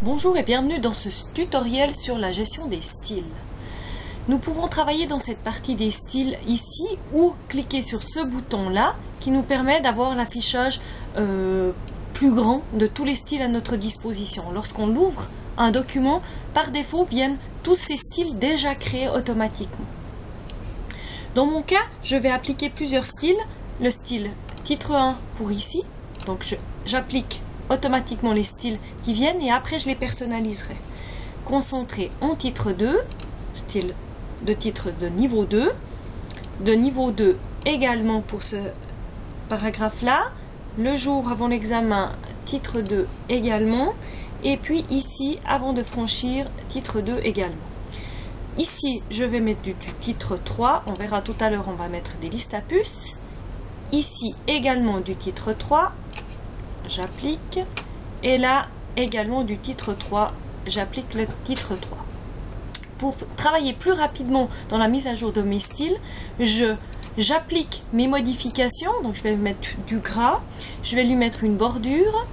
Bonjour et bienvenue dans ce tutoriel sur la gestion des styles. Nous pouvons travailler dans cette partie des styles ici ou cliquer sur ce bouton là qui nous permet d'avoir l'affichage plus grand de tous les styles à notre disposition. Lorsqu'on l'ouvre, un document, par défaut viennent tous ces styles déjà créés automatiquement. Dans mon cas, je vais appliquer plusieurs styles. Le style titre 1 pour ici, donc j'applique automatiquement les styles qui viennent et après je les personnaliserai. Concentré en titre 2, style de titre de niveau 2, de niveau 2 également pour ce paragraphe là, le jour avant l'examen, titre 2 également, et puis ici avant de franchir, titre 2 également. Ici je vais mettre du titre 3, on verra tout à l'heure, on va mettre des listes à puces. Ici également du titre 3, j'applique, et là également du titre 3, j'applique le titre 3. Pour travailler plus rapidement dans la mise à jour de mes styles, j'applique mes modifications, donc je vais mettre du gras, je vais lui mettre une bordure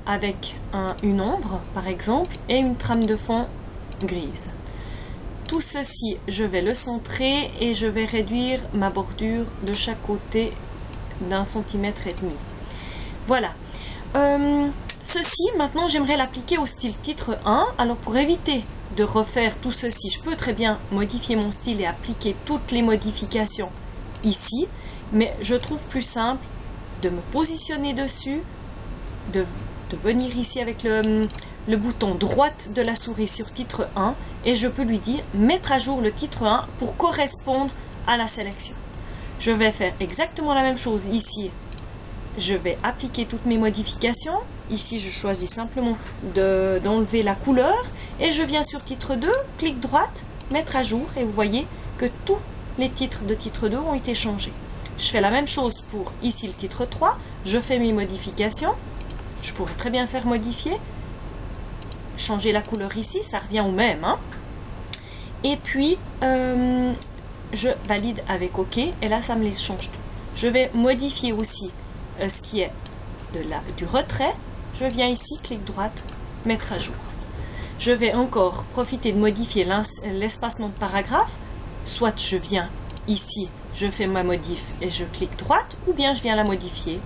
avec une ombre par exemple et une trame de fond grise. Tout ceci, je vais le centrer et je vais réduire ma bordure de chaque côté d'1,5 cm. Voilà. Ceci, maintenant, j'aimerais l'appliquer au style titre 1. Alors, pour éviter de refaire tout ceci, je peux très bien modifier mon style et appliquer toutes les modifications ici. Mais je trouve plus simple de me positionner dessus, de venir ici avec le bouton droite de la souris sur titre 1 et je peux lui dire mettre à jour le titre 1 pour correspondre à la sélection. Je vais faire exactement la même chose ici. Je vais appliquer toutes mes modifications. Ici, je choisis simplement d'enlever la couleur et je viens sur titre 2, clic droite, mettre à jour et vous voyez que tous les titres de titre 2 ont été changés. Je fais la même chose pour ici le titre 3. Je fais mes modifications. Je pourrais très bien faire modifier. Changer la couleur ici, ça revient au même. Hein. Et puis, je valide avec OK et là, ça me les change tout. Je vais modifier aussi ce qui est du retrait. Je viens ici, clic droite, mettre à jour. Je vais encore profiter de modifier l'espacement de paragraphe. Soit je viens ici, je fais ma modif et je clique droite, ou bien je viens la modifier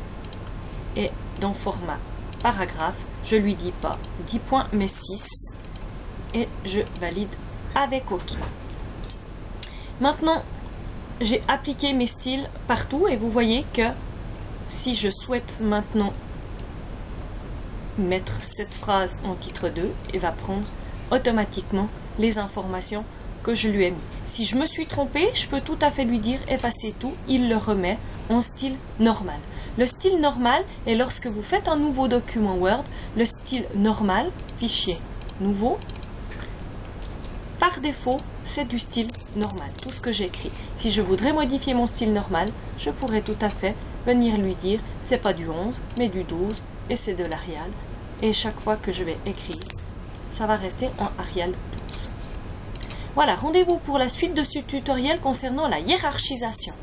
et dans format paragraphe, je lui dis pas 10 points mais 6 et je valide avec OK. Maintenant, j'ai appliqué mes styles partout et vous voyez que si je souhaite maintenant mettre cette phrase en titre 2, il va prendre automatiquement les informations que je lui ai mis. Si je me suis trompée, je peux tout à fait lui dire effacer tout, il le remet en style normal. Le style normal est lorsque vous faites un nouveau document Word, le style normal, fichier nouveau, par défaut, c'est du style normal, tout ce que j'ai écrit. Si je voudrais modifier mon style normal, je pourrais tout à fait venir lui dire, c'est pas du 11, mais du 12, et c'est de l'Arial. Et chaque fois que je vais écrire, ça va rester en Arial 12. Voilà, rendez-vous pour la suite de ce tutoriel concernant la hiérarchisation.